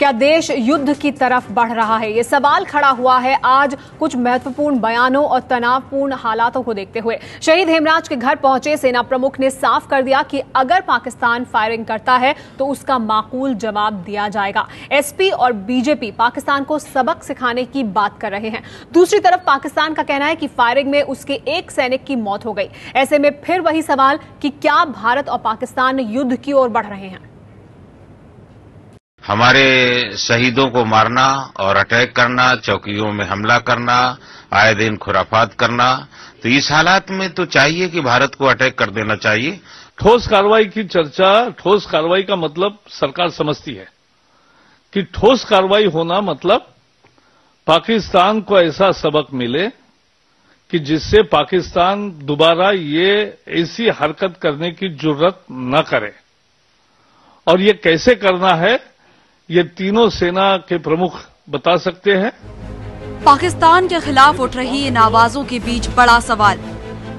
क्या देश युद्ध की तरफ बढ़ रहा है? ये सवाल खड़ा हुआ है आज कुछ महत्वपूर्ण बयानों और तनावपूर्ण हालातों को देखते हुए। शहीद हेमराज के घर पहुंचे सेना प्रमुख ने साफ कर दिया कि अगर पाकिस्तान फायरिंग करता है तो उसका माकूल जवाब दिया जाएगा। एसपी और बीजेपी पाकिस्तान को सबक सिखाने की बात कर रहे हैं। दूसरी तरफ पाकिस्तान का कहना है कि फायरिंग में उसके एक सैनिक की मौत हो गई। ऐसे में फिर वही सवाल कि क्या भारत और पाकिस्तान युद्ध की ओर बढ़ रहे हैं? हमारे शहीदों को मारना और अटैक करना, चौकियों में हमला करना, आए दिन खुराफात करना, तो इस हालात में तो चाहिए कि भारत को अटैक कर देना चाहिए। ठोस कार्रवाई की चर्चा, ठोस कार्रवाई का मतलब सरकार समझती है कि ठोस कार्रवाई होना मतलब पाकिस्तान को ऐसा सबक मिले कि जिससे पाकिस्तान दोबारा ये ऐसी हरकत करने की जुर्रत न करे। और ये कैसे करना है, ये तीनों सेना के प्रमुख बता सकते हैं। पाकिस्तान के खिलाफ उठ रही इन आवाजों के बीच बड़ा सवाल,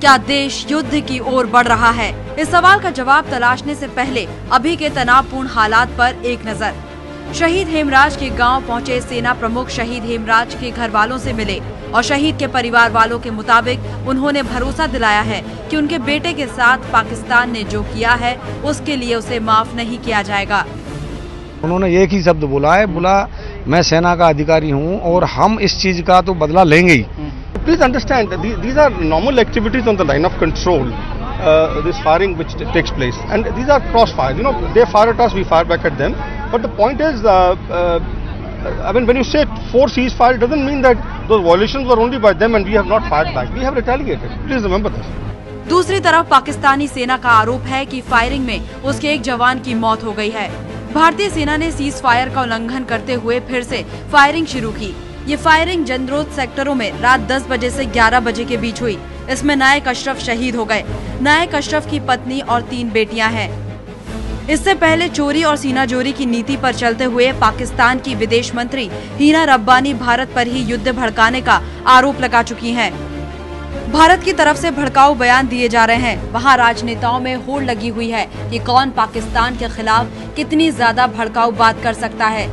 क्या देश युद्ध की ओर बढ़ रहा है? इस सवाल का जवाब तलाशने से पहले अभी के तनावपूर्ण हालात पर एक नजर। शहीद हेमराज के गांव पहुंचे सेना प्रमुख शहीद हेमराज के घर वालों से मिले और शहीद के परिवार वालों के मुताबिक उन्होंने भरोसा दिलाया है कि उनके बेटे के साथ पाकिस्तान ने जो किया है उसके लिए उसे माफ नहीं किया जाएगा। उन्होंने एक ही शब्द बोला है, बोला मैं सेना का अधिकारी हूं और हम इस चीज का तो बदला लेंगे ही। Please understand these are normal activities on the line of control, this firing which takes place and these are cross fire, you know, they fire at us, we fire back at them, but the point is I mean, when you say force ceasefire, it doesn't mean that those violations were only by them and we have not fired back. We have retaliated. Please remember this. दूसरी तरफ पाकिस्तानी सेना का आरोप है कि firing में उसके एक जवान की मौत हो गई है। भारतीय सेना ने सीज फायर का उल्लंघन करते हुए फिर से फायरिंग शुरू की। ये फायरिंग जंद्रोद सेक्टरों में रात 10 बजे से 11 बजे के बीच हुई। इसमें नायक अशरफ शहीद हो गए। नायक अशरफ की पत्नी और 3 बेटियां हैं। इससे पहले चोरी और सीनाजोरी की नीति पर चलते हुए पाकिस्तान की विदेश मंत्री हीना रब्बानी भारत पर ही युद्ध भड़काने का आरोप लगा चुकी हैं। भारत की तरफ से भड़काऊ बयान दिए जा रहे हैं। वहां राजनेताओं में होड़ लगी हुई है कि कौन पाकिस्तान के खिलाफ कितनी ज्यादा भड़काऊ बात कर सकता है।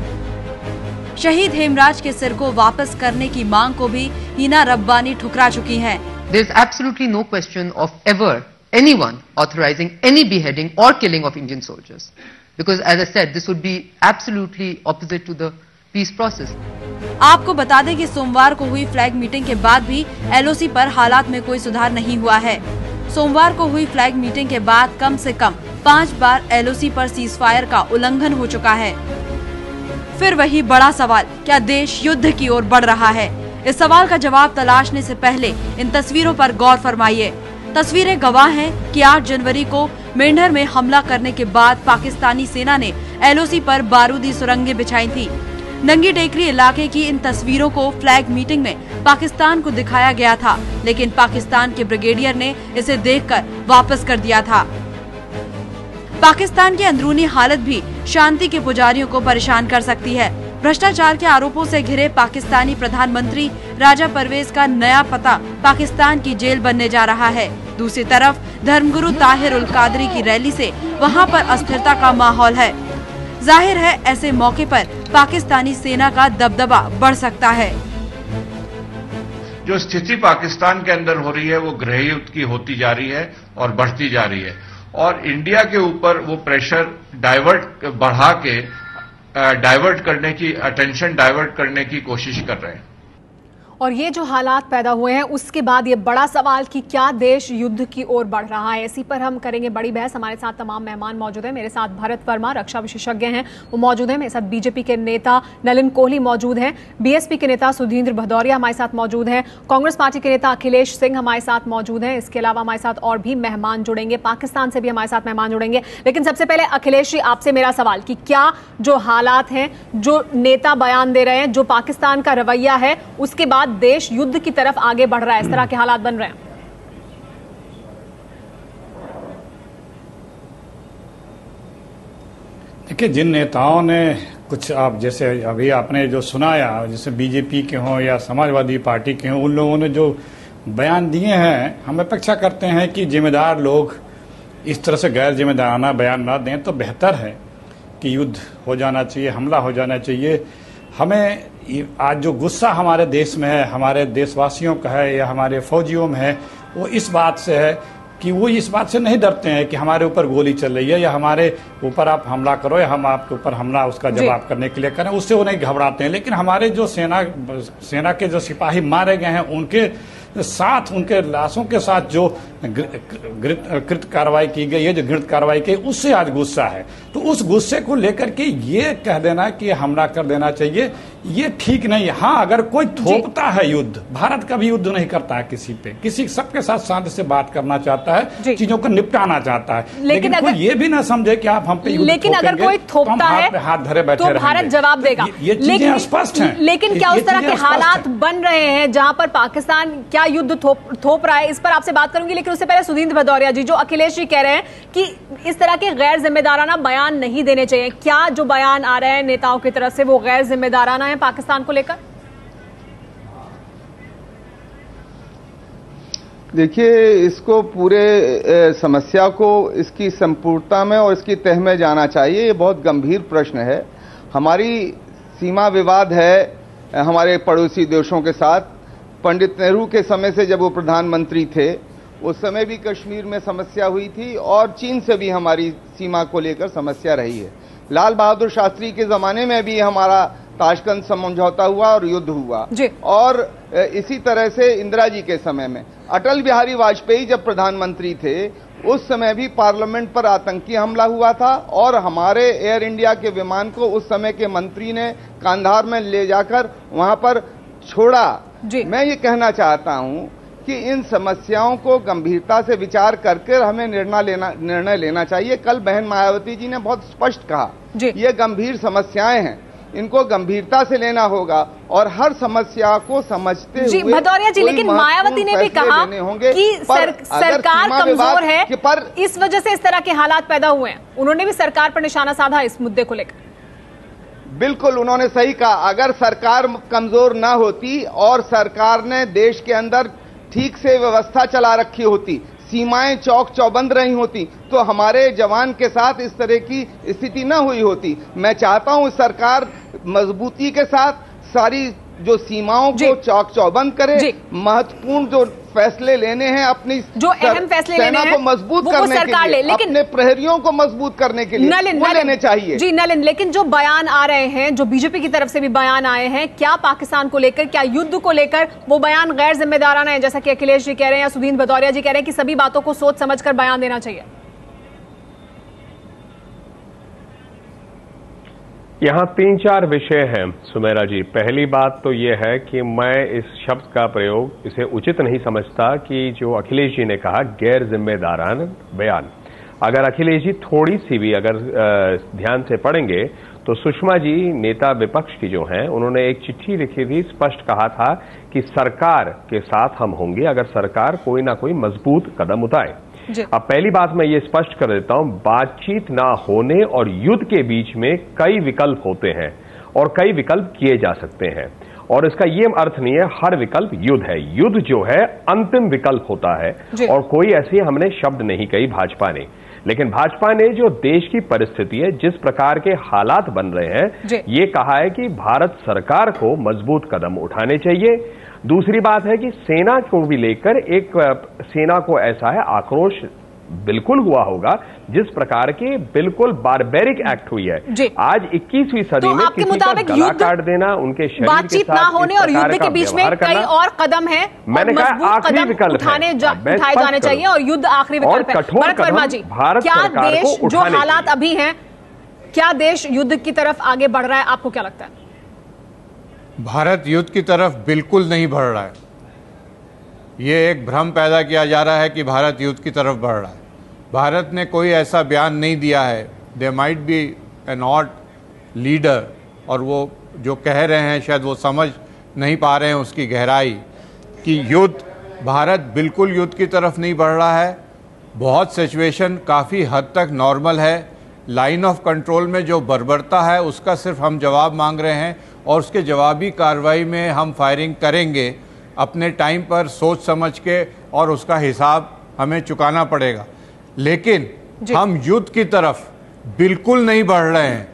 शहीद हेमराज के सिर को वापस करने की मांग को भी हीना रब्बानी ठुकरा चुकी हैं। There is absolutely no question of ever anyone authorizing any beheading or killing of Indian soldiers, because as I said, this would be absolutely opposite to the peace process. आपको बता दें कि सोमवार को हुई फ्लैग मीटिंग के बाद भी एलओसी पर हालात में कोई सुधार नहीं हुआ है। सोमवार को हुई फ्लैग मीटिंग के बाद कम से कम 5 बार एलओसी पर सीज फायर का उल्लंघन हो चुका है। फिर वही बड़ा सवाल, क्या देश युद्ध की ओर बढ़ रहा है? इस सवाल का जवाब तलाशने से पहले इन तस्वीरों पर गौर फरमाइए। तस्वीरें गवाह हैं कि 8 जनवरी को मेंढर में हमला करने के बाद पाकिस्तानी सेना ने एलओसी पर बारूदी सुरंगें बिछाई थी। नंगी टेकरी इलाके की इन तस्वीरों को फ्लैग मीटिंग में पाकिस्तान को दिखाया गया था, लेकिन पाकिस्तान के ब्रिगेडियर ने इसे देखकर वापस कर दिया था। पाकिस्तान की अंदरूनी हालत भी शांति के पुजारियों को परेशान कर सकती है। भ्रष्टाचार के आरोपों से घिरे पाकिस्तानी प्रधानमंत्री राजा परवेज का नया पता पाकिस्तान की जेल बनने जा रहा है। दूसरी तरफ धर्मगुरु ताहिर उल कादरी की रैली से वहां पर अस्थिरता का माहौल है। जाहिर है ऐसे मौके पर पाकिस्तानी सेना का दबदबा बढ़ सकता है। जो स्थिति पाकिस्तान के अंदर हो रही है वो गृह युद्ध की होती जा रही है और बढ़ती जा रही है, और इंडिया के ऊपर वो प्रेशर डाइवर्ट करने की, अटेंशन डाइवर्ट करने की कोशिश कर रहे हैं। और ये जो हालात पैदा हुए हैं उसके बाद ये बड़ा सवाल कि क्या देश युद्ध की ओर बढ़ रहा है, इसी पर हम करेंगे बड़ी बहस। हमारे साथ तमाम मेहमान मौजूद हैं। मेरे साथ भरत वर्मा रक्षा विशेषज्ञ हैं, वो मौजूद हैं। मेरे साथ बीजेपी के नेता नलिन कोहली मौजूद हैं। बीएसपी के नेता सुधींद्र भदौरिया हमारे साथ मौजूद हैं। कांग्रेस पार्टी के नेता अखिलेश सिंह हमारे साथ मौजूद हैं। इसके अलावा हमारे साथ और भी मेहमान जुड़ेंगे, पाकिस्तान से भी हमारे साथ मेहमान जुड़ेंगे। लेकिन सबसे पहले अखिलेश जी, आपसे मेरा सवाल कि क्या जो हालात हैं, जो नेता बयान दे रहे हैं, जो पाकिस्तान का रवैया है, उसके बाद देश युद्ध की तरफ आगे बढ़ रहा है, इस तरह के हालात बन रहे हैं? देखिए, जिन नेताओं ने कुछ, आप जैसे अभी आपने जो सुनाया, जैसे बीजेपी के हों या समाजवादी पार्टी के हों, उन लोगों ने जो बयान दिए हैं, हम अपेक्षा करते हैं कि जिम्मेदार लोग इस तरह से गैर जिम्मेदाराना बयान ना दें तो बेहतर है। कि युद्ध हो जाना चाहिए, हमला हो जाना चाहिए। हमें आज जो गुस्सा हमारे देश में है, हमारे देशवासियों का है या हमारे फौजियों में है, वो इस बात से है कि वो इस बात से नहीं डरते हैं कि हमारे ऊपर गोली चल रही है या हमारे ऊपर आप हमला करो या हम आपके ऊपर हमला उसका जवाब करने के लिए करें, उससे वो नहीं घबराते हैं। लेकिन हमारे जो सेना के जो सिपाही मारे गए हैं उनके साथ, उनके लाशों के साथ जो कृत कार्रवाई की गई है, जो घृणित कार्रवाई की, उससे आज गुस्सा है। तो उस गुस्से को लेकर के ये कह देना कि हमला कर देना चाहिए, ये ठीक नहीं है। हाँ, अगर कोई थोपता है युद्ध, भारत कभी युद्ध नहीं करता है किसी पे, किसी सबके साथ शांति से बात करना चाहता है, चीजों को निपटाना चाहता है। लेकिन कोई ये भी ना समझे कि आप हम पे युद्ध, लेकिन अगर कोई थोपता है हाथ धरे बैठे तो भारत जवाब देगा। ये चीजें स्पष्ट हैं। लेकिन क्या उस तरह के हालात बन रहे हैं जहां पर पाकिस्तान क्या युद्ध थोप रहा है, इस पर आपसे बात करूंगी। लेकिन उससे पहले सुधींद्र भदौरिया जी, जो अखिलेश जी कह रहे हैं कि इस तरह के गैर जिम्मेदाराना बयान नहीं देने चाहिए, क्या जो बयान आ रहे हैं नेताओं की तरफ से वो गैर जिम्मेदाराना है पाकिस्तान को लेकर? देखिए, इसको पूरे समस्या को इसकी संपूर्णता में और इसकी तह में जाना चाहिए। ये बहुत गंभीर प्रश्न है। हमारी सीमा विवाद है हमारे पड़ोसी देशों के साथ। पंडित नेहरू के समय से जब वो प्रधानमंत्री थे, उस समय भी कश्मीर में समस्या हुई थी और चीन से भी हमारी सीमा को लेकर समस्या रही है। लाल बहादुर शास्त्री के जमाने में भी हमारा ताशकंद समझौता हुआ और युद्ध हुआ। और इसी तरह से इंदिरा जी के समय में, अटल बिहारी वाजपेयी जब प्रधानमंत्री थे, उस समय भी पार्लियामेंट पर आतंकी हमला हुआ था और हमारे एयर इंडिया के विमान को उस समय के मंत्री ने कांधार में ले जाकर वहां पर छोड़ा। मैं ये कहना चाहता हूं कि इन समस्याओं को गंभीरता से विचार करके हमें निर्णय लेना चाहिए। कल बहन मायावती जी ने बहुत स्पष्ट कहा, ये गंभीर समस्याएं हैं, इनको गंभीरता से लेना होगा और हर समस्या को समझते हुए भदौरिया जी, लेकिन मायावती ने भी कहा कि सरकार कमजोर है, पर इस वजह से इस तरह के हालात पैदा हुए हैं। उन्होंने भी सरकार पर निशाना साधा इस मुद्दे को लेकर। बिल्कुल, उन्होंने सही कहा। अगर सरकार कमजोर ना होती और सरकार ने देश के अंदर ठीक से व्यवस्था चला रखी होती, सीमाएं चौक चौबंद रही होती, तो हमारे जवान के साथ इस तरह की स्थिति न हुई होती। मैं चाहता हूं सरकार मजबूती के साथ सारी जो सीमाओं को चौक चौबंद करे, महत्वपूर्ण जो फैसले लेने हैं, अपनी जो अहम फैसले लेने हैं, को मजबूत करने के लिए, लेकिन अपने प्रहरियों को मजबूत करने के लिए वो लेने चाहिए। जी नलिन, लेकिन जो बयान आ रहे हैं, जो बीजेपी की तरफ से भी बयान आए हैं, क्या पाकिस्तान को लेकर, क्या युद्ध को लेकर वो बयान गैर जिम्मेदाराना है, जैसा कि अखिलेश जी कह रहे हैं या सुधींद्र भदौरिया जी कह रहे हैं कि सभी बातों को सोच समझकर बयान देना चाहिए? यहाँ 3-4 विषय हैं सुमेरा जी। पहली बात तो ये है कि मैं इस शब्द का प्रयोग इसे उचित नहीं समझता कि जो अखिलेश जी ने कहा गैर जिम्मेदाराना बयान। अगर अखिलेश जी थोड़ी सी भी अगर ध्यान से पढ़ेंगे तो सुषमा जी नेता विपक्ष की जो हैं, उन्होंने एक चिट्ठी लिखी थी, स्पष्ट कहा था कि सरकार के साथ हम होंगे अगर सरकार कोई ना कोई मजबूत कदम उठाए। अब पहली बात मैं ये स्पष्ट कर देता हूं, बातचीत ना होने और युद्ध के बीच में कई विकल्प होते हैं और कई विकल्प किए जा सकते हैं, और इसका ये अर्थ नहीं है हर विकल्प युद्ध है। युद्ध जो है अंतिम विकल्प होता है और कोई ऐसी हमने शब्द नहीं कही भाजपा ने। लेकिन भाजपा ने जो देश की परिस्थिति है, जिस प्रकार के हालात बन रहे हैं, ये कहा है कि भारत सरकार को मजबूत कदम उठाने चाहिए। दूसरी बात है कि सेना को भी लेकर एक सेना को ऐसा है आक्रोश बिल्कुल हुआ होगा जिस प्रकार के बिल्कुल बारबेरिक एक्ट हुई है। आज 21वीं सदी में किसी का गला काट देना, उनके शरीर बातचीत ना होने और युद्ध के बीच में कई और कदम है, मैंने कहा आखिरी विकल्प उठाए जाने चाहिए और युद्ध आखिरी विकल्प है। भरत वर्मा जी, क्या देश जो हालात अभी हैं, क्या देश युद्ध की तरफ आगे बढ़ रहा है? आपको क्या लगता है? भारत युद्ध की तरफ बिल्कुल नहीं बढ़ रहा है। ये एक भ्रम पैदा किया जा रहा है कि भारत युद्ध की तरफ बढ़ रहा है। भारत ने कोई ऐसा बयान नहीं दिया है। They might be an odd leader, और वो जो कह रहे हैं शायद वो समझ नहीं पा रहे हैं उसकी गहराई, कि युद्ध, भारत बिल्कुल युद्ध की तरफ नहीं बढ़ रहा है। बहुत सिचुएशन काफ़ी हद तक नॉर्मल है। लाइन ऑफ कंट्रोल में जो बर्बरता है उसका सिर्फ हम जवाब मांग रहे हैं और उसके जवाबी कार्रवाई में हम फायरिंग करेंगे अपने टाइम पर, सोच समझ के, और उसका हिसाब हमें चुकाना पड़ेगा। लेकिन हम युद्ध की तरफ बिल्कुल नहीं बढ़ रहे हैं।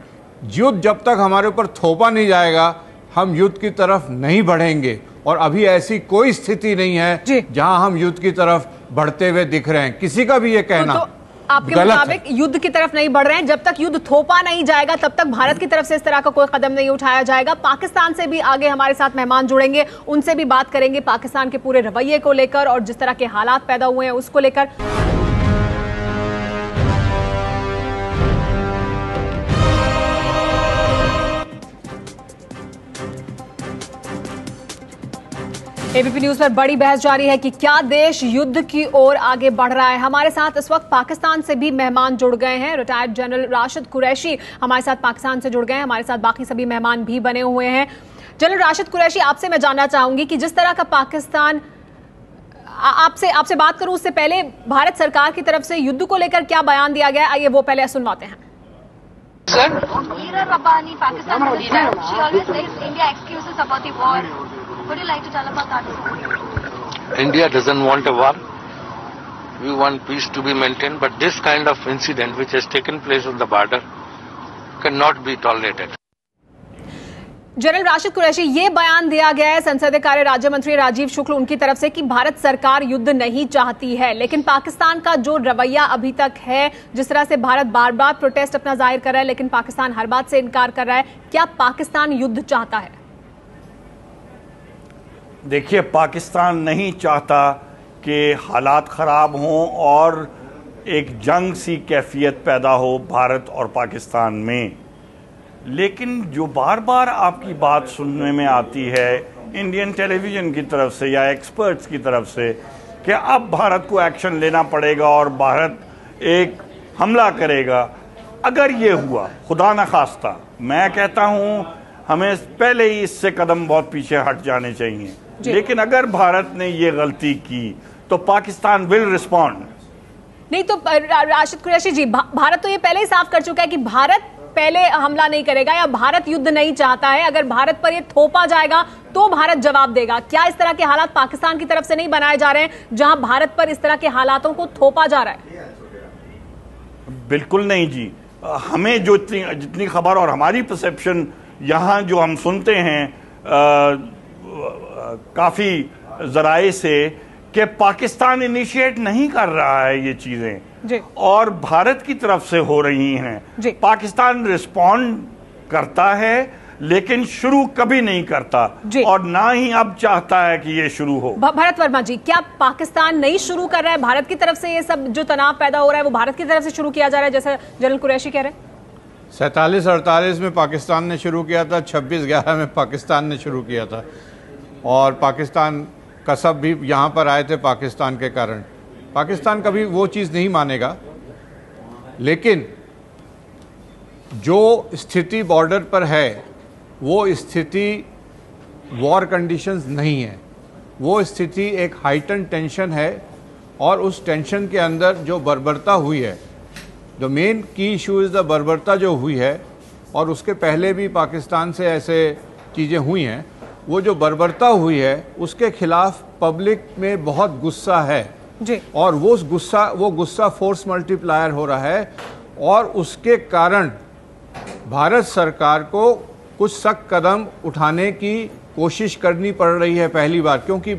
युद्ध जब तक हमारे ऊपर थोपा नहीं जाएगा, हम युद्ध की तरफ नहीं बढ़ेंगे। और अभी ऐसी कोई स्थिति नहीं है जहां हम युद्ध की तरफ बढ़ते हुए दिख रहे हैं। किसी का भी ये कहना तो आपके मुताबिक युद्ध की तरफ नहीं बढ़ रहे हैं। जब तक युद्ध थोपा नहीं जाएगा तब तक भारत की तरफ से इस तरह का कोई कदम नहीं उठाया जाएगा। पाकिस्तान से भी आगे हमारे साथ मेहमान जुड़ेंगे, उनसे भी बात करेंगे पाकिस्तान के पूरे रवैये को लेकर और जिस तरह के हालात पैदा हुए हैं उसको लेकर। एबीपी न्यूज पर बड़ी बहस जारी है कि क्या देश युद्ध की ओर आगे बढ़ रहा है। हमारे साथ इस वक्त पाकिस्तान से भी मेहमान जुड़ गए हैं। रिटायर्ड जनरल राशिद कुरैशी हमारे साथ पाकिस्तान से जुड़ गए हैं। हमारे साथ बाकी सभी मेहमान भी बने हुए हैं। जनरल राशिद कुरैशी, आपसे मैं जानना चाहूंगी कि जिस तरह का पाकिस्तान, आपसे बात करूं उससे पहले भारत सरकार की तरफ से युद्ध को लेकर क्या बयान दिया गया, आइए वो पहले सुनवाते हैं। Would you like to tell about that? India doesn't want a war. We want peace to be maintained, but this kind of incident which has taken place on the border cannot be tolerated. General Rashid Qureshi, ये बयान दिया गया है संसदीय कार्य राज्य मंत्री राजीव शुक्ल उनकी तरफ से कि भारत सरकार युद्ध नहीं चाहती है, लेकिन पाकिस्तान का जो रवैया अभी तक है, जिस तरह से भारत बार बार प्रोटेस्ट अपना जाहिर कर रहा है लेकिन पाकिस्तान हर बात से इनकार कर रहा है, क्या पाकिस्तान युद्ध चाहता है? देखिए, पाकिस्तान नहीं चाहता कि हालात ख़राब हों और एक जंग सी कैफियत पैदा हो भारत और पाकिस्तान में। लेकिन जो बार बार आपकी बात सुनने में आती है इंडियन टेलीविज़न की तरफ से या एक्सपर्ट्स की तरफ से कि अब भारत को एक्शन लेना पड़ेगा और भारत एक हमला करेगा, अगर ये हुआ, खुदा न खास्ता, मैं कहता हूँ हमें पहले ही इससे कदम बहुत पीछे हट जाने चाहिए। लेकिन अगर भारत ने ये गलती की तो पाकिस्तान विल रिस्पॉन्ड। नहीं तो राशिद कुरैशी जी, भारत तो ये पहले ही साफ कर चुका है कि भारत पहले हमला नहीं करेगा या भारत युद्ध नहीं चाहता है। अगर भारत पर ये थोपा जाएगा तो भारत जवाब देगा। क्या इस तरह के हालात पाकिस्तान की तरफ से नहीं बनाए जा रहे हैं जहां भारत पर इस तरह के हालातों को थोपा जा रहा है? बिल्कुल नहीं जी। हमें जो जितनी खबर और हमारी परसेप्शन यहाँ जो हम सुनते हैं काफी जराए से कि पाकिस्तान इनिशिएट नहीं कर रहा है ये चीजें और भारत की तरफ से हो रही हैं। पाकिस्तान रिस्पॉन्ड करता है लेकिन शुरू कभी नहीं करता और ना ही अब चाहता है कि ये शुरू हो। भरत वर्मा जी, क्या पाकिस्तान नहीं शुरू कर रहा है? भारत की तरफ से ये सब जो तनाव पैदा हो रहा है वो भारत की तरफ से शुरू किया जा रहा है, जैसा जनरल कुरैशी कह रहे हैं? 47-48 में पाकिस्तान ने शुरू किया था, 26-11 में पाकिस्तान ने शुरू किया था और पाकिस्तान कसब भी यहाँ पर आए थे पाकिस्तान के कारण। पाकिस्तान कभी वो चीज़ नहीं मानेगा, लेकिन जो स्थिति बॉर्डर पर है वो स्थिति वॉर कंडीशंस नहीं है, वो स्थिति एक हाइटन टेंशन है और उस टेंशन के अंदर जो बर्बरता हुई है, द मेन की इशू इज़ द बर्बरता जो हुई है और उसके पहले भी पाकिस्तान से ऐसे चीज़ें हुई हैं, वो जो बर्बरता हुई है उसके खिलाफ पब्लिक में बहुत गुस्सा है जी। और वो गुस्सा फोर्स मल्टीप्लायर हो रहा है और उसके कारण भारत सरकार को कुछ सख्त कदम उठाने की कोशिश करनी पड़ रही है पहली बार, क्योंकि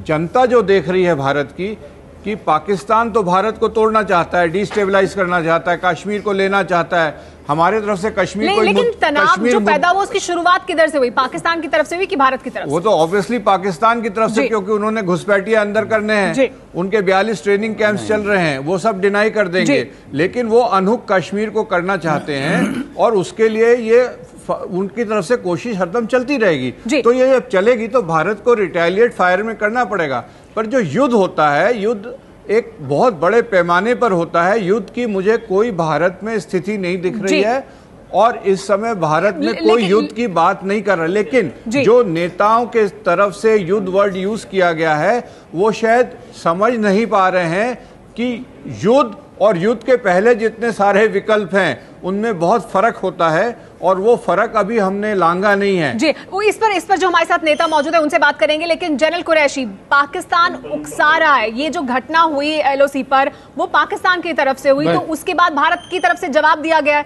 जनता जो देख रही है भारत की कि पाकिस्तान तो भारत को तोड़ना चाहता है, डिस्टेबलाइज करना चाहता है, कश्मीर को लेना चाहता है, हमारे तरफ से कश्मीर को। लेकिन तनाव जो पैदा हुआ उसकी शुरुआत किधर से हुई? पाकिस्तान की तरफ से हुई कि भारत की तरफ से? वो तो ऑब्वियसली पाकिस्तान की तरफ से, क्योंकि उन्होंने घुसपैठिया अंदर करने हैं, उनके 42 ट्रेनिंग कैंप्स चल रहे हैं, वो सब डिनाई कर देंगे, लेकिन वो अनहुक कश्मीर को करना चाहते हैं और उसके लिए ये उनकी तरफ से कोशिश हरदम चलती रहेगी। तो ये जब चलेगी तो भारत को रिटेलिएट फायर में करना पड़ेगा। पर जो युद्ध होता है, युद्ध एक बहुत बड़े पैमाने पर होता है। युद्ध की मुझे कोई भारत में स्थिति नहीं दिख रही है और इस समय भारत में कोई युद्ध की बात नहीं कर रहा, लेकिन जो नेताओं के तरफ से युद्ध वर्ड यूज किया गया है वो शायद समझ नहीं पा रहे हैं कि युद्ध और युद्ध के पहले जितने सारे विकल्प हैं उनमें बहुत फर्क होता है और वो फर्क अभी हमने लांघा नहीं है। जी, इस पर जो हमारे साथ नेता मौजूद है उनसे बात करेंगे, लेकिन जनरल कुरैशी, पाकिस्तान उकसा रहा है, ये जो घटना हुई एलओसी पर वो पाकिस्तान की तरफ से हुई, तो उसके बाद भारत की तरफ से जवाब दिया गया है।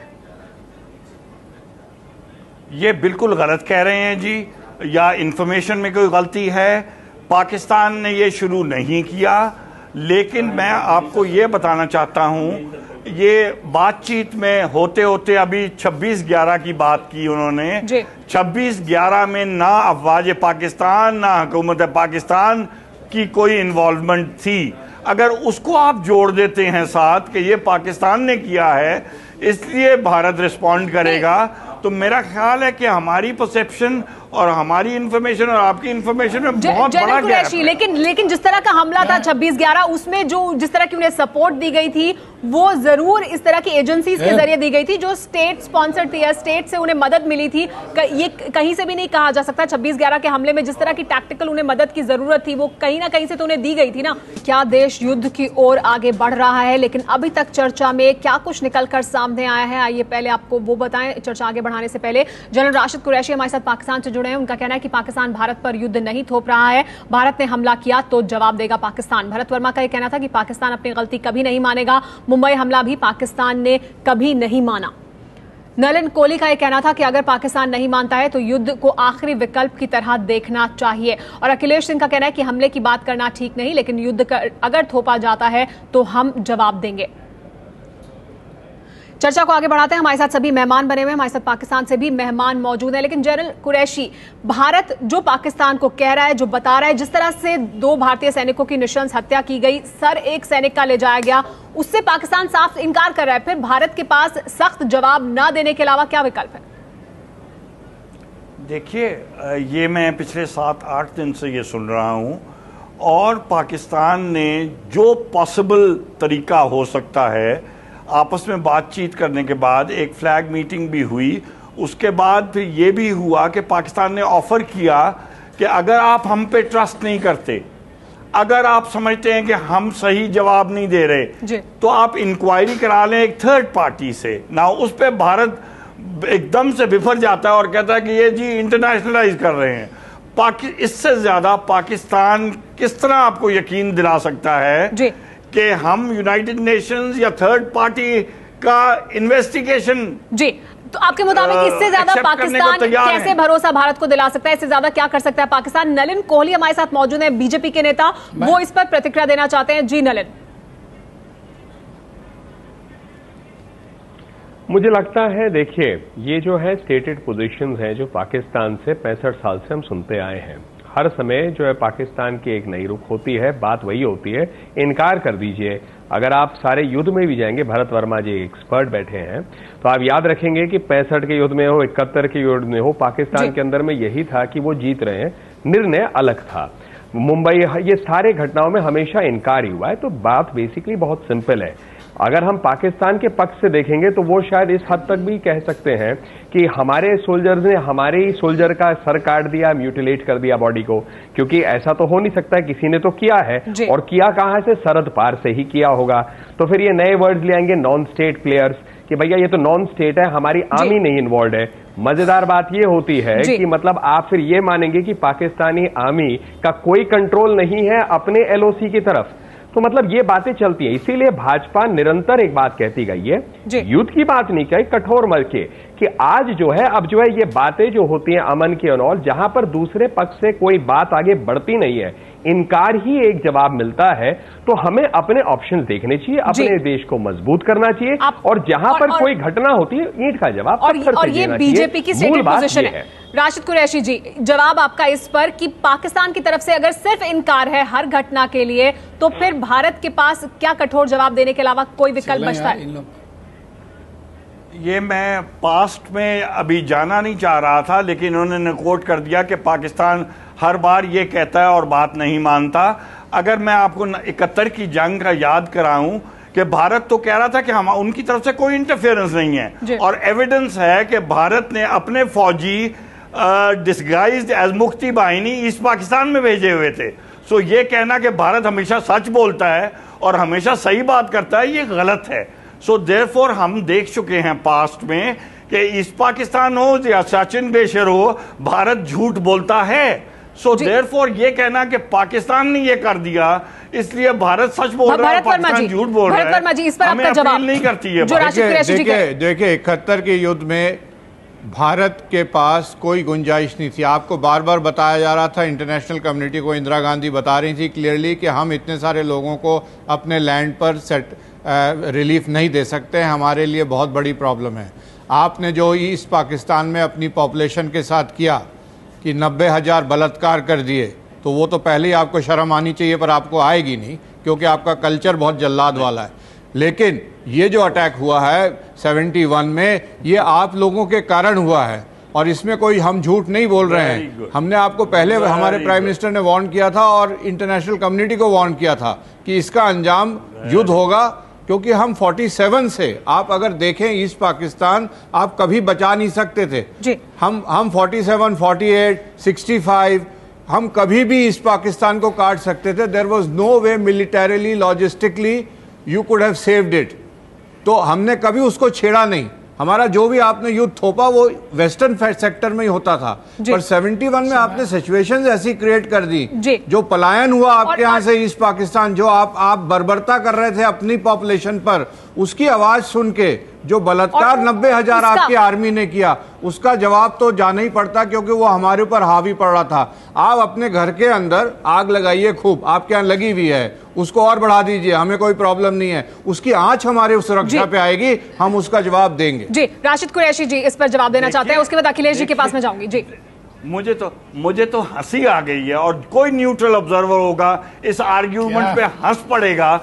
ये बिल्कुल गलत कह रहे हैं जी, या इंफॉर्मेशन में कोई गलती है। पाकिस्तान ने ये शुरू नहीं किया, लेकिन मैं आपको ये बताना चाहता हूं, ये बातचीत में होते होते अभी 26/11 की बात की उन्होंने। 26/11 में ना अफवाज पाकिस्तान ना हुकूमत पाकिस्तान की कोई इन्वॉल्वमेंट थी। अगर उसको आप जोड़ देते हैं साथ कि ये पाकिस्तान ने किया है इसलिए भारत रिस्पॉन्ड करेगा, तो मेरा ख्याल है कि हमारी परसेप्शन और हमारी इंफॉर्मेशन और आपकी इंफॉर्मेशन में बहुत बड़ा गैप है। लेकिन जिस तरह का हमला था 26/11, उसमें जो जिस तरह की उन्हें सपोर्ट दी गई थी वो जरूर इस तरह की एजेंसीज के जरिए दी गई थी जो स्टेट स्पॉन्सर्ड थी या स्टेट से उन्हें मदद मिली थी। ये कहीं से भी नहीं कहा जा सकता 26/11 के हमले में जिस तरह की टैक्टिकल उन्हें मदद की जरूरत थी वो कहीं ना कहीं से तो उन्हें दी गई थी ना। क्या देश युद्ध की ओर आगे बढ़ रहा है? लेकिन अभी तक चर्चा में क्या कुछ निकलकर सामने आया है, आइए पहले आपको वो बताएं। चर्चा आगे बढ़ाने से पहले जनरल राशिद कुरैशी हमारे साथ पाकिस्तान से जुड़े हैं। उनका कहना है कि पाकिस्तान भारत पर युद्ध नहीं थोप रहा है, भारत ने हमला किया तो जवाब देगा पाकिस्तान। भरत वर्मा का यह कहना था कि पाकिस्तान अपनी गलती कभी नहीं मानेगा, मुंबई हमला भी पाकिस्तान ने कभी नहीं माना। नलिन कोहली का यह कहना था कि अगर पाकिस्तान नहीं मानता है तो युद्ध को आखिरी विकल्प की तरह देखना चाहिए। और अखिलेश सिंह का कहना है कि हमले की बात करना ठीक नहीं, लेकिन युद्ध अगर थोपा जाता है तो हम जवाब देंगे। चर्चा को आगे बढ़ाते हैं। हमारे साथ सभी मेहमान बने हुए हैं, हमारे साथ पाकिस्तान से भी मेहमान मौजूद हैं। लेकिन जनरल कुरैशी, भारत जो पाकिस्तान को कह रहा है, जो बता रहा है, जिस तरह से 2 भारतीय सैनिकों की नृशंस हत्या की गई, सर एक सैनिक का ले जाया गया, उससे पाकिस्तान साफ इनकार कर रहा है। फिर भारत के पास सख्त जवाब न देने के अलावा क्या विकल्प है? देखिए, ये मैं पिछले 7-8 दिन से ये सुन रहा हूं और पाकिस्तान ने जो पॉसिबल तरीका हो सकता है आपस में बातचीत करने के बाद एक फ्लैग मीटिंग भी हुई। उसके बाद फिर ये भी हुआ कि पाकिस्तान ने ऑफर किया कि अगर आप हम पे ट्रस्ट नहीं करते, अगर आप समझते हैं कि हम सही जवाब नहीं दे रहे, तो आप इंक्वायरी करा लें एक थर्ड पार्टी से ना। उस पर भारत एकदम से बिफर जाता है और कहता है कि ये जी इंटरनेशनलाइज कर रहे हैं। इससे ज्यादा पाकिस्तान किस तरह आपको यकीन दिला सकता है कि हम यूनाइटेड नेशंस या थर्ड पार्टी का इन्वेस्टिगेशन? जी, तो आपके मुताबिक इससे ज्यादा पाकिस्तान कैसे भरोसा भारत को दिला सकता है? इससे ज्यादा क्या कर सकता है पाकिस्तान? नलिन कोहली हमारे साथ मौजूद हैं, बीजेपी के नेता, वो इस पर प्रतिक्रिया देना चाहते हैं। जी नलिन। मुझे लगता है, देखिए, ये जो है स्टेटेड पोजीशंस हैं जो पाकिस्तान से 65 साल से हम सुनते आए हैं। हर समय जो है पाकिस्तान की एक नई रुख होती है, बात वही होती है, इनकार कर दीजिए। अगर आप सारे युद्ध में भी जाएंगे, भरत वर्मा जी एक्सपर्ट बैठे हैं, तो आप याद रखेंगे कि 65 के युद्ध में हो, 71 के युद्ध में हो, पाकिस्तान के अंदर में यही था कि वो जीत रहे हैं, निर्णय अलग था। मुंबई, ये सारे घटनाओं में हमेशा इनकार ही हुआ है। तो बात बेसिकली बहुत सिंपल है। अगर हम पाकिस्तान के पक्ष से देखेंगे तो वो शायद इस हद तक भी कह सकते हैं कि हमारे सोल्जर्स ने हमारे ही सोल्जर का सर काट दिया, म्यूटिलेट कर दिया बॉडी को, क्योंकि ऐसा तो हो नहीं सकता, किसी ने तो किया है, और किया कहां से? सरहद पार से ही किया होगा। तो फिर ये नए वर्ड्स ले आएंगे नॉन स्टेट प्लेयर्स कि भैया ये तो नॉन स्टेट है, हमारी आर्मी नहीं इन्वॉल्व है। मजेदार बात ये होती है कि मतलब आप फिर ये मानेंगे कि पाकिस्तानी आर्मी का कोई कंट्रोल नहीं है अपने एलओसी की तरफ। तो मतलब ये बातें चलती है। इसीलिए भाजपा निरंतर एक बात कहती गई है, युद्ध की बात नहीं कही, कठोर मर के, कि आज जो है अब जो है ये बातें जो होती हैं अमन के अनौल, जहां पर दूसरे पक्ष से कोई बात आगे बढ़ती नहीं है, इनकार ही एक जवाब मिलता है, तो हमें अपने ऑप्शंस देखने चाहिए, अपने देश को मजबूत करना चाहिए, और जहां पर कोई घटना होती है ईंट का जवाब पत्थर से देना चाहिए। बीजेपी की स्टेटेड पोजीशन है। राशिद कुरैशी जी, जवाब आपका इस पर कि पाकिस्तान की तरफ से अगर सिर्फ इनकार है हर घटना के लिए, तो फिर भारत के पास क्या कठोर जवाब देने के अलावा कोई विकल्प बचता है? ये मैं पास्ट में अभी जाना नहीं चाह रहा था, लेकिन उन्होंने कोट कर दिया कि पाकिस्तान हर बार ये कहता है और बात नहीं मानता। अगर मैं आपको 71 की जंग का याद कराऊं कि भारत तो कह रहा था कि हम उनकी तरफ से कोई इंटरफेरेंस नहीं है, और एविडेंस है कि भारत ने अपने फौजी डिस्गाइज्ड एज मुक्ति बाहिनी ईस्ट पाकिस्तान में भेजे हुए थे। सो ये कहना कि भारत हमेशा सच बोलता है और हमेशा सही बात करता है, ये गलत है। सो देयरफॉर हम देख चुके हैं पास्ट में कि ईस्ट पाकिस्तान हो या सचिन बेशर हो, भारत झूठ बोलता है। सो देयरफॉर ये कहना कि पाकिस्तान ने ये कर दिया इसलिए भारत सच बोल रहा है, पाकिस्तान झूठ बोल रहा है, इस पर आपका जवाब नहीं करती है। देखिए 71 के युद्ध में भारत के पास कोई गुंजाइश नहीं थी। आपको बार बार बताया जा रहा था, इंटरनेशनल कम्युनिटी को इंदिरा गांधी बता रही थी क्लियरली कि हम इतने सारे लोगों को अपने लैंड पर रिलीफ नहीं दे सकते, हमारे लिए बहुत बड़ी प्रॉब्लम है। आपने जो ईस्ट पाकिस्तान में अपनी पॉपुलेशन के साथ किया कि 90,000 बलात्कार कर दिए, तो वो तो पहले ही आपको शर्म आनी चाहिए, पर आपको आएगी नहीं क्योंकि आपका कल्चर बहुत जल्लाद वाला है। लेकिन ये जो अटैक हुआ है 71 में, ये आप लोगों के कारण हुआ है और इसमें कोई हम झूठ नहीं बोल रहे हैं। हमने आपको पहले हमारे प्राइम मिनिस्टर ने वार्न किया था और इंटरनेशनल कम्युनिटी को वार्न किया था कि इसका अंजाम युद्ध होगा, क्योंकि हम 47 से आप अगर देखें ईस्ट पाकिस्तान आप कभी बचा नहीं सकते थे जी। हम 47, 48, 65 हम कभी भी ईस्ट पाकिस्तान को काट सकते थे। There was no way militarily logistically you could have saved it. तो हमने कभी उसको छेड़ा नहीं। हमारा जो भी आपने युद्ध थोपा वो वेस्टर्न सेक्टर में ही होता था, पर 71 में आपने सिचुएशंस ऐसी क्रिएट कर दी, जो पलायन हुआ आपके यहाँ से ईस्ट पाकिस्तान, जो आप बर्बरता कर रहे थे अपनी पॉपुलेशन पर, उसकी आवाज सुन के जो बलात्कार 90,000 आपकी आर्मी ने किया, उसका जवाब तो जाना ही पड़ता क्योंकि वो हमारे ऊपर हावी पड़ रहा था। आप अपने घर के अंदर आग लगाइए, खूब आपके यहाँ लगी हुई है, उसको और बढ़ा दीजिए, हमें कोई प्रॉब्लम नहीं है। उसकी आंच हमारे सुरक्षा पे आएगी, हम उसका जवाब देंगे। जी राशिद कुरैशी जी इस पर जवाब देना चाहते हैं, उसके बाद अखिलेश जी के पास में जाऊंगी। जी मुझे तो हंसी आ गई है और कोई न्यूट्रल ऑब्जर्वर होगा इस आर्ग्यूमेंट पे हंस पड़ेगा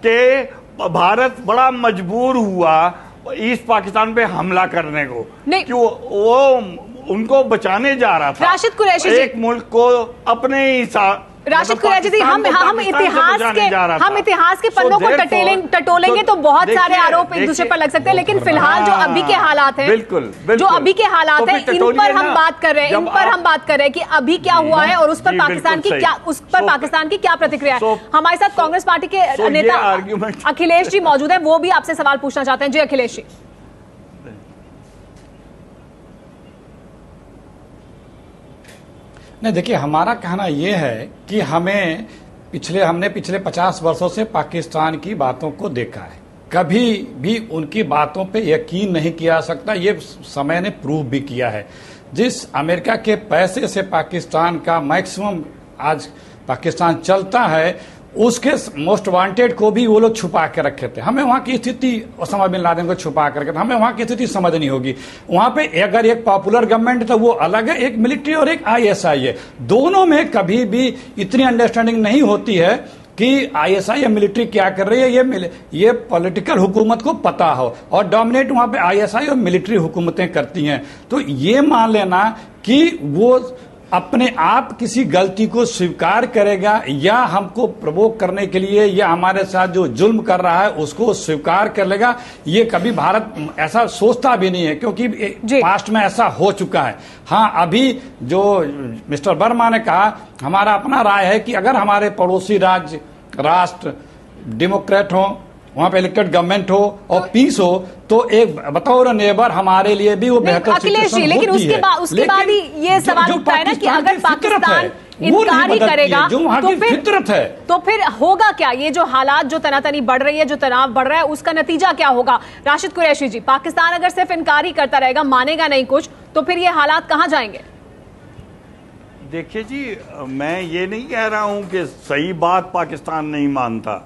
कि भारत बड़ा मजबूर हुआ ईस्ट पाकिस्तान पे हमला करने को, क्यों वो उनको बचाने जा रहा था। राशिद कुरैशी जी, एक मुल्क को अपने ही राशिद कुरैशी जी, हम इतिहास के पन्नों को टटोलेंगे तो बहुत सारे आरोप एक दूसरे पर लग सकते हैं, लेकिन फिलहाल जो अभी के हालात हैं, जो अभी के हालात हैं, इन पर हम बात कर रहे हैं, कि अभी क्या हुआ है और उस पर पाकिस्तान की क्या प्रतिक्रिया है। हमारे साथ कांग्रेस पार्टी के नेता अखिलेश जी मौजूद है, वो भी आपसे सवाल पूछना चाहते हैं। जी अखिलेश जी। नहीं, देखिए हमारा कहना यह है कि हमने पिछले 50 वर्षों से पाकिस्तान की बातों को देखा है, कभी भी उनकी बातों पे यकीन नहीं किया जा सकता। ये समय ने प्रूव भी किया है। जिस अमेरिका के पैसे से पाकिस्तान का मैक्सिमम आज पाकिस्तान चलता है, उसके मोस्ट वांटेड को भी वो लोग छुपा के रखे थे। हमें वहां की स्थिति, ओसामा बिन लादेन को छुपा कर रखे थे, हमें वहां की स्थिति समझनी होगी। वहां पे अगर एक पॉपुलर गवर्नमेंट है तो वो अलग है, एक मिलिट्री और एक ISI है। दोनों में कभी भी इतनी अंडरस्टैंडिंग नहीं होती है कि ISI या मिलिट्री क्या कर रही है, ये पॉलिटिकल हुकूमत को पता हो, और डोमिनेट वहां पे ISI और मिलिट्री हुकूमतें करती हैं। तो ये मान लेना कि वो अपने आप किसी गलती को स्वीकार करेगा या हमको प्रवोक करने के लिए या हमारे साथ जो जुल्म कर रहा है उसको स्वीकार कर लेगा, ये कभी भारत ऐसा सोचता भी नहीं है, क्योंकि पास्ट में ऐसा हो चुका है। हाँ, अभी जो मिस्टर वर्मा ने कहा, हमारा अपना राय है कि अगर हमारे पड़ोसी राष्ट्र डेमोक्रेट हो, वहां पे इलेक्टेड गवर्नमेंट हो और पीस हो, तो एक बतौर नेबर हमारे लिए भी वो बेहतर सिचुएशन होती लेकिन उसके बाद ही ये सवाल उठता है ना कि अगर पाकिस्तान इनकार ही करेगा तो फिर होगा क्या? ये जो हालात, जो तनातनी बढ़ रही है, जो तनाव बढ़ रहा है, उसका नतीजा क्या होगा? राशिद कुरैशी जी, पाकिस्तान अगर सिर्फ इनकार ही करता रहेगा, मानेगा नहीं कुछ, तो फिर ये हालात कहां जाएंगे? देखिए जी, मैं ये नहीं कह रहा हूं कि सही बात पाकिस्तान नहीं मानता।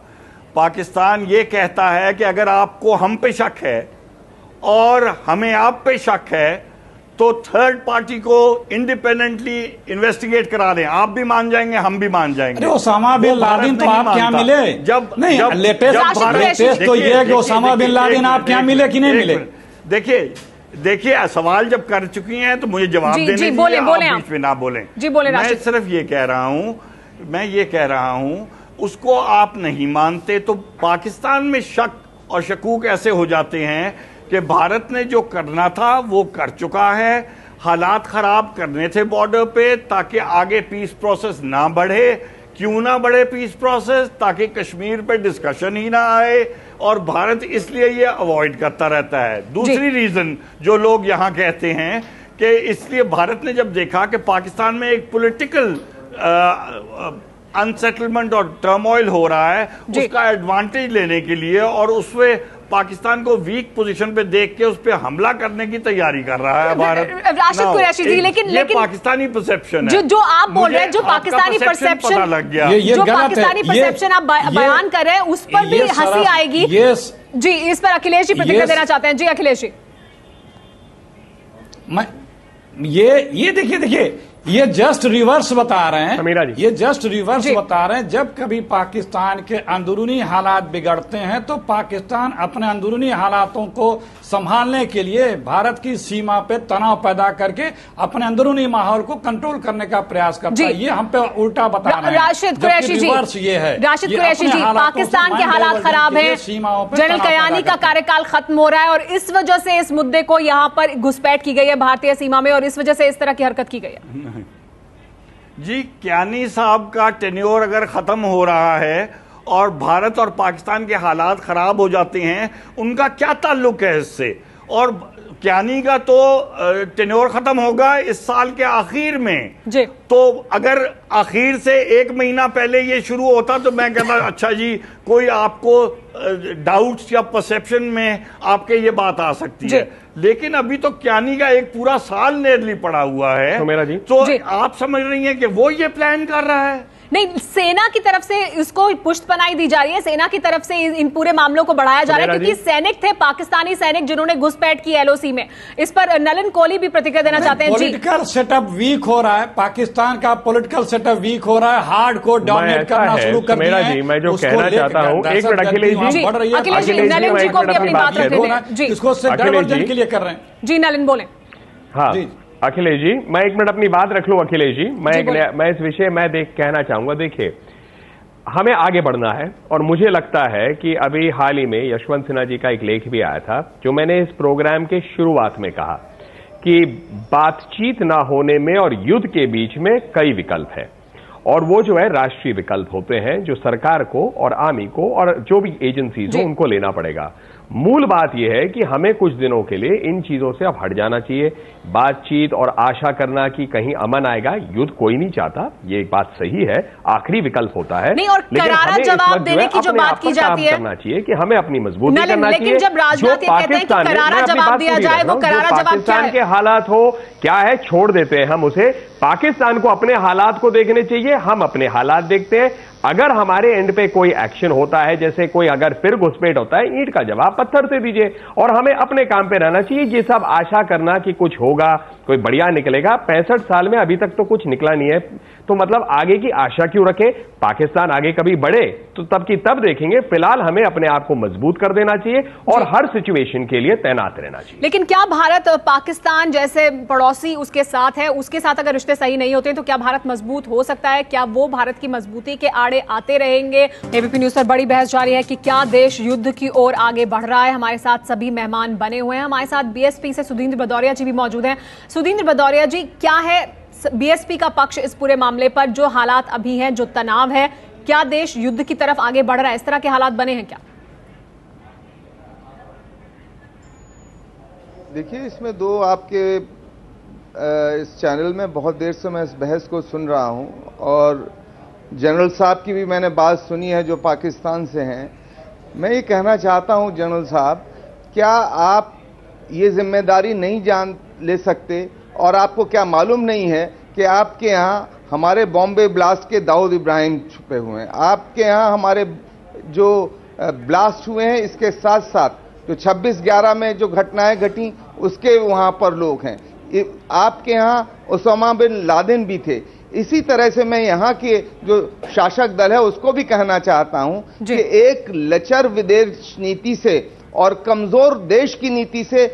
पाकिस्तान ये कहता है कि अगर आपको हम पे शक है और हमें आप पे शक है तो थर्ड पार्टी को इंडिपेंडेंटली इन्वेस्टिगेट करा दें, आप भी मान जाएंगे, हम भी मान जाएंगे। अरे ओसामा बिन लादेन तो आप क्या मिले? जब लेटेस्ट तो ये है कि ओसामा बिन लादेन आप क्या मिले कि नहीं मिले? देखिए सवाल जब कर चुकी हैं तो मुझे जवाब देने दीजिए, बीच में ना बोलें। जी बोले। मैं सिर्फ ये कह रहा हूं उसको आप नहीं मानते तो पाकिस्तान में शक और शकूक ऐसे हो जाते हैं कि भारत ने जो करना था वो कर चुका है। हालात खराब करने थे बॉर्डर पे ताकि आगे पीस प्रोसेस ना बढ़े, क्यों ना बढ़े पीस प्रोसेस, ताकि कश्मीर पे डिस्कशन ही ना आए, और भारत इसलिए ये अवॉइड करता रहता है। दूसरी रीजन जो लोग यहाँ कहते हैं कि इसलिए भारत ने जब देखा कि पाकिस्तान में एक पॉलिटिकल अनसेटलमेंट और टर्मोइल हो रहा है, उसका एडवांटेज लेने के लिए और उसमें पाकिस्तान को वीक पोजीशन पे देख के उस पर हमला करने की तैयारी कर रहा है भारत। राशिद कुरैशी जी, लेकिन पाकिस्तानी परसेप्शन है जो आप बोल रहे हैं, जो पाकिस्तानी परसेप्शन लग गया, जो पाकिस्तानी परसेप्शन आप बयान कर रहे हैं, उस पर भी हंसी आएगी जी। इस पर अखिलेश जी प्रतिक्रिया देना चाहते हैं। जी अखिलेश जी। ये देखिए ये जस्ट रिवर्स बता रहे हैं, ये जस्ट रिवर्स बता रहे हैं। जब कभी पाकिस्तान के अंदरूनी हालात बिगड़ते हैं तो पाकिस्तान अपने अंदरूनी हालातों को संभालने के लिए भारत की सीमा पे तनाव पैदा करके अपने अंदरूनी माहौल को कंट्रोल करने का प्रयास करता है। ये हम पे उल्टा बता रहे हैं। राशिद कुरैशी जी, ये है राशिद कुरैशी जी, पाकिस्तान के हालात खराब हैं, जनरल कयानी का कार्यकाल खत्म हो रहा है और इस वजह से इस मुद्दे को यहाँ पर घुसपैठ की गई है भारतीय सीमा में, और इस वजह से इस तरह की हरकत की गई है। जी, क्यानी साहब का टेन्योर अगर खत्म हो रहा है और भारत और पाकिस्तान के हालात खराब हो जाते हैं, उनका क्या ताल्लुक है इससे? और क्यानी का तो टेन्योर खत्म होगा इस साल के आखिर में जी। तो अगर आखिर से एक महीना पहले ये शुरू होता तो मैं कहता अच्छा जी, कोई आपको डाउट्स या परसेप्शन में आपके ये बात आ सकती है, लेकिन अभी तो क्यानी का एक पूरा साल नेरली पड़ा हुआ है। तो आप समझ रही हैं कि वो ये प्लान कर रहा है? नहीं, सेना की तरफ से इसको पुष्टपनाई दी जा रही है, सेना की तरफ से इन पूरे मामलों को बढ़ाया जा रहा है, क्योंकि सैनिक थे, पाकिस्तानी सैनिक, जिन्होंने घुसपैठ की एलओसी में। इस पर नलिन कोहली भी प्रतिक्रिया देना चाहते हैं। पॉलिटिकल सेटअप वीक हो रहा है, पाकिस्तान का पॉलिटिकल सेटअप वीक हो रहा है, हार्ड को डोमिनेट करना शुरू कर दिया है। मैं जो कहना चाहता हूँ, एक मिनट अखिलेश जी, नलिन जी को भी अपनी बात रखने दें। इसको डाइवर्जन के लिए कर रहे हैं जी। नलिन बोले। हाँ अखिलेश जी, मैं एक मिनट अपनी बात रख लूं। अखिलेश जी, मैं इस विषय में कहना चाहूंगा, देखिए हमें आगे बढ़ना है, और मुझे लगता है कि अभी हाल ही में यशवंत सिन्हा जी का एक लेख भी आया था, जो मैंने इस प्रोग्राम के शुरुआत में कहा कि बातचीत ना होने में और युद्ध के बीच में कई विकल्प है, और वो जो है राष्ट्रीय विकल्प होते हैं, जो सरकार को और आर्मी को और जो भी एजेंसीज हो उनको लेना पड़ेगा। मूल बात यह है कि हमें कुछ दिनों के लिए इन चीजों से अब हट जाना चाहिए। बातचीत और आशा करना कि कहीं अमन आएगा, युद्ध कोई नहीं चाहता, ये एक बात सही है, आखिरी विकल्प होता है। नहीं, और करारा जवाब देने की जो बात की जाती है, करना चाहिए कि हमें अपनी मजबूती करना चाहिए। जब राजनाथ कहते हैं कि करारा जवाब दिया जाए, वो करारा जवाब क्या है? पाकिस्तान के हालात हो क्या है, छोड़ देते हैं हम उसे। पाकिस्तान को अपने हालात को देखने चाहिए, हम अपने हालात देखते हैं। अगर हमारे एंड पे कोई एक्शन होता है, जैसे कोई अगर फिर घुसपैठ होता है, ईंट का जवाब पत्थर से दीजिए, और हमें अपने काम पे रहना चाहिए। ये सब आशा करना कि कुछ होगा, कोई बढ़िया निकलेगा, 65 साल में अभी तक तो कुछ निकला नहीं है, तो मतलब आगे की आशा क्यों रखें? पाकिस्तान आगे कभी बढ़े तो तब की तब देखेंगे। फिलहाल हमें अपने आप को मजबूत कर देना चाहिए और हर सिचुएशन के लिए तैनात रहना चाहिए। लेकिन क्या भारत पाकिस्तान जैसे पड़ोसी उसके साथ है, उसके साथ अगर रिश्ते सही नहीं होते तो क्या भारत मजबूत हो सकता है? क्या वो भारत की मजबूती के आड़े आते रहेंगे? एबीपी न्यूज पर बड़ी बहस जारी है कि क्या देश युद्ध की ओर आगे बढ़ रहा है। हमारे साथ सभी मेहमान बने हुए हैं। हमारे साथ बीएसपी से सुधींद्र भदौरिया जी भी मौजूद हैं। सुधींद्र भदौरिया जी, क्या है बीएसपी का पक्ष इस पूरे मामले पर? जो हालात अभी हैं, जो तनाव है, क्या देश युद्ध की तरफ आगे बढ़ रहा है? इस तरह के हालात बने हैं क्या? देखिए, इसमें दो आपके इस चैनल में बहुत देर से मैं इस बहस को सुन रहा हूं, और जनरल साहब की भी मैंने बात सुनी है जो पाकिस्तान से हैं। मैं ये कहना चाहता हूं जनरल साहब, क्या आप ये जिम्मेदारी नहीं जान ले सकते, और आपको क्या मालूम नहीं है कि आपके यहाँ हमारे बॉम्बे ब्लास्ट के दाऊद इब्राहिम छुपे हुए हैं? आपके यहाँ हमारे जो ब्लास्ट हुए हैं, इसके साथ साथ जो 26/11 में जो घटनाएं घटी, उसके वहाँ पर लोग हैं। आपके यहाँ ओसामा बिन लादेन भी थे। इसी तरह से मैं यहाँ के जो शासक दल है उसको भी कहना चाहता हूँ कि एक लचर विदेश नीति से और कमजोर देश की नीति से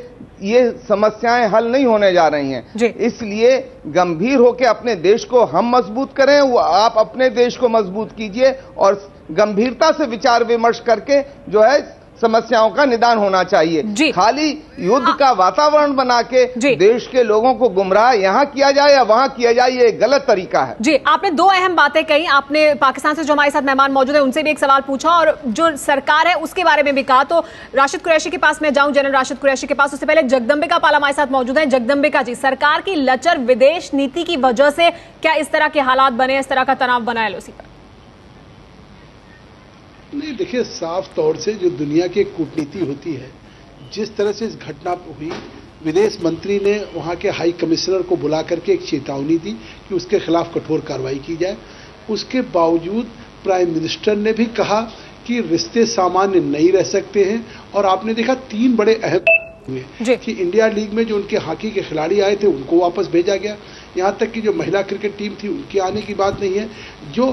ये समस्याएं हल नहीं होने जा रही हैं। इसलिए गंभीर होकर अपने देश को हम मजबूत करें, वो आप अपने देश को मजबूत कीजिए, और गंभीरता से विचार विमर्श करके जो है समस्याओं का निदान होना चाहिए। खाली युद्ध का वातावरण बना के देश के लोगों को गुमराह यहाँ किया जाए या वहाँ किया जाए, ये गलत तरीका है। जी, आपने दो अहम बातें कही। आपने पाकिस्तान से जो हमारे साथ मेहमान मौजूद है उनसे भी एक सवाल पूछा और जो सरकार है उसके बारे में भी कहा। तो राशिद कुरैशी के पास मैं जाऊं, जनरल राशिद कुरैशी के पास। उससे पहले जगदम्बिका पाल हमारे साथ मौजूद है। जगदम्बिका जी, सरकार की लचर विदेश नीति की वजह से क्या इस तरह के हालात बने, इस तरह का तनाव बना एलओसी पर? नहीं, देखिए, साफ तौर से जो दुनिया की कूटनीति होती है, जिस तरह से इस घटना हुई, विदेश मंत्री ने वहां के हाई कमिश्नर को बुला करके एक चेतावनी दी कि उसके खिलाफ कठोर कार्रवाई की जाए। उसके बावजूद प्राइम मिनिस्टर ने भी कहा कि रिश्ते सामान्य नहीं रह सकते हैं। और आपने देखा 3 बड़े अहम हुए कि इंडिया लीग में जो उनके हॉकी के खिलाड़ी आए थे उनको वापस भेजा गया, यहाँ तक कि जो महिला क्रिकेट टीम थी उनके आने की बात नहीं है। जो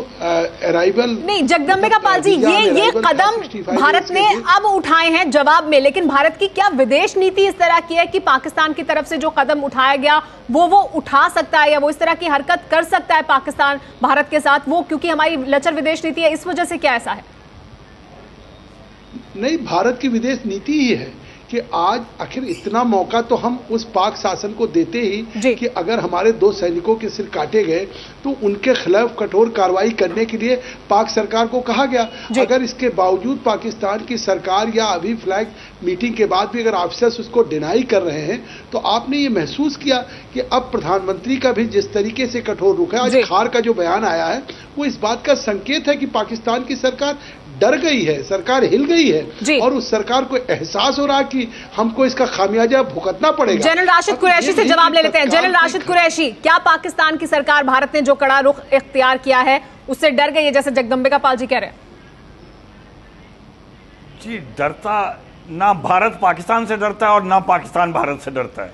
अराइवल नहीं, जगदम्बिका पाल जी, ये कदम भारत ने अब उठाए हैं जवाब में, लेकिन भारत की क्या विदेश नीति इस तरह की है कि पाकिस्तान की तरफ से जो कदम उठाया गया वो उठा सकता है या वो इस तरह की हरकत कर सकता है पाकिस्तान भारत के साथ, वो क्योंकि हमारी लचर विदेश नीति है, इस वजह से क्या ऐसा है? नहीं, भारत की विदेश नीति ही है कि आज आखिर इतना मौका तो हम उस पाक शासन को देते ही कि अगर हमारे 2 सैनिकों के सिर काटे गए तो उनके खिलाफ कठोर कार्रवाई करने के लिए पाक सरकार को कहा गया। अगर इसके बावजूद पाकिस्तान की सरकार या अभी फ्लैग मीटिंग के बाद भी अगर ऑफिसर्स उसको डिनाई कर रहे हैं तो आपने ये महसूस किया कि अब प्रधानमंत्री का भी जिस तरीके से कठोर रुख है, आज खार का जो बयान आया है वो इस बात का संकेत है कि पाकिस्तान की सरकार डर गई है, सरकार हिल गई है और उस सरकार को एहसास हो रहा कि हमको इसका खामियाजा भुगतना पड़ेगा। जनरल राशिद कुरैशी से जवाब ले लेते हैं। जनरल राशिद कुरैशी, क्या पाकिस्तान की सरकार, भारत ने जो कड़ा रुख इख्तियार किया है उससे डर गई है, जैसे जगदम्बिका पाल जी कह रहे हैं? जी, डरता ना भारत पाकिस्तान से डरता है और ना पाकिस्तान भारत से डरता है।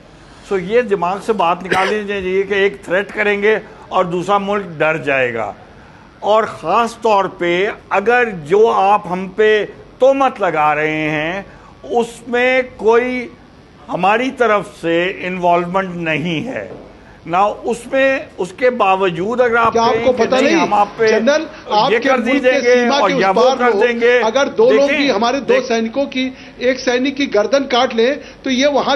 सो ये दिमाग से बात निकालनी चाहिए कि एक थ्रेट करेंगे और दूसरा मुल्क डर जाएगा। और ख़ास तौर पे अगर जो आप हम पे तोहमत लगा रहे हैं उसमें कोई हमारी तरफ से इन्वॉल्वमेंट नहीं है ना, उसमें उसके बावजूद अगर आप आपको पता नहीं, हम आप पे जनरल ये कर दीजिएगे और या वो कर देंगे, अगर 2 लोग की, हमारे 2 सैनिकों की, एक सैनिक की गर्दन काट ले तो ये वहां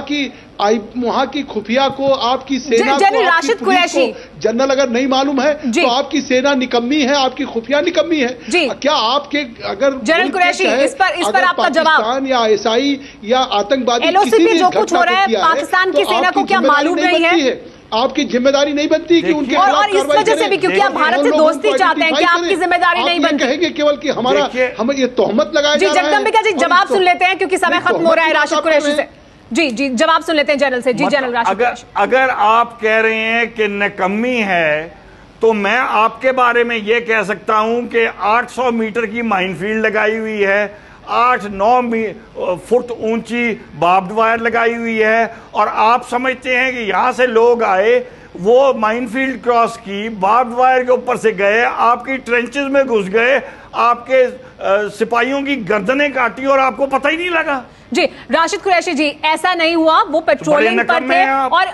की खुफिया को, आपकी सेना को, राशिद कुरैशी, जनरल अगर नहीं मालूम है तो आपकी सेना निकम्मी है, आपकी खुफिया निकम्मी है। क्या आपके अगर जनरल कुरैशी इस पर आपका जवाब, या ISI या आतंकवादी एलओसी में जो कुछ हो रहा है पाकिस्तान की सेना को क्या मालूम नहीं है? आपकी जिम्मेदारी नहीं बनती कि उनके खिलाफ और इस वजह से भी, क्योंकि आप भारत से दोस्ती चाहते हैं, कि आपकी जिम्मेदारी नहीं बनती? कहेंगे केवल कि हमारा हम ये तोहमत लगाया जा रहा है। जगदम्बिका जी, जवाब सुन लेते हैं क्योंकि समय खत्म हो रहा है राशिद कुरैशी से। जी, जवाब सुन लेते हैं जनरल से। जी, जनरल राशिद कुरैशी, अगर आप कह रहे हैं कि नकम्मी है तो मैं आपके बारे में ये कह सकता हूं कि 800 मीटर की माइनफील्ड लगाई हुई है, 8-9 फुट ऊंची बार्ब्ड वायर लगाई हुई है और आप समझते हैं कि यहां से लोग आए, वो माइनफील्ड क्रॉस की, बार्ब्ड वायर के ऊपर से गए, आपकी ट्रेंचेस में घुस गए, आपके सिपाहियों की गर्दनें काटी और आपको पता ही नहीं लगा। जी, राशिद कुरैशी जी, ऐसा नहीं हुआ, वो पेट्रोलिंग पर थे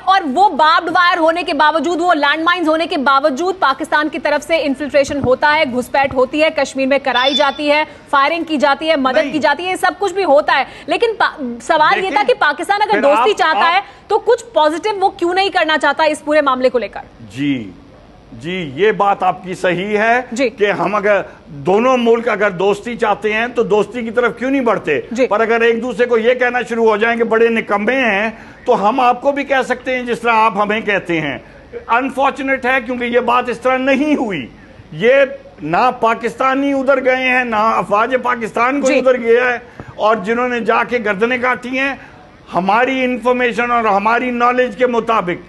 और वो बार्ब्ड वायर होने के बावजूद, वो लैंडमाइंस होने के बावजूद पाकिस्तान की तरफ से इन्फिल्ट्रेशन होता है, घुसपैठ होती है, कश्मीर में कराई जाती है, फायरिंग की जाती है, मदद की जाती है, सब कुछ भी होता है। लेकिन सवाल ये था कि पाकिस्तान अगर दोस्ती चाहता है तो कुछ पॉजिटिव वो क्यों नहीं करना चाहता इस पूरे मामले को लेकर? जी, ये बात आपकी सही है कि हम अगर दोनों मुल्क अगर दोस्ती चाहते हैं तो दोस्ती की तरफ क्यों नहीं बढ़ते, पर अगर एक दूसरे को ये कहना शुरू हो जाएंगे बड़े निकम्मे हैं तो हम आपको भी कह सकते हैं जिस तरह आप हमें कहते हैं। अनफॉर्चुनेट है क्योंकि ये बात इस तरह नहीं हुई। ये ना पाकिस्तानी उधर गए हैं, ना अफवाज पाकिस्तान को उधर गया है, और जिन्होंने जाके गर्दनें काटी हैं हमारी इंफॉर्मेशन और हमारी नॉलेज के मुताबिक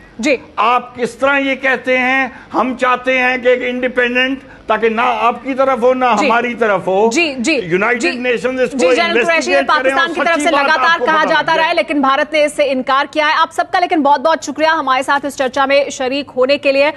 आप किस तरह ये कहते हैं हम चाहते हैं कि एक इंडिपेंडेंट, ताकि ना आपकी तरफ हो ना हमारी तरफ हो। यूनाइटेड नेशंस इसको इन्वेस्टिगेट पाकिस्तान की तरफ से लगातार कहा जाता रहा है लेकिन भारत ने इससे इनकार किया है। आप सबका लेकिन बहुत बहुत शुक्रिया हमारे साथ इस चर्चा में शरीक होने के लिए।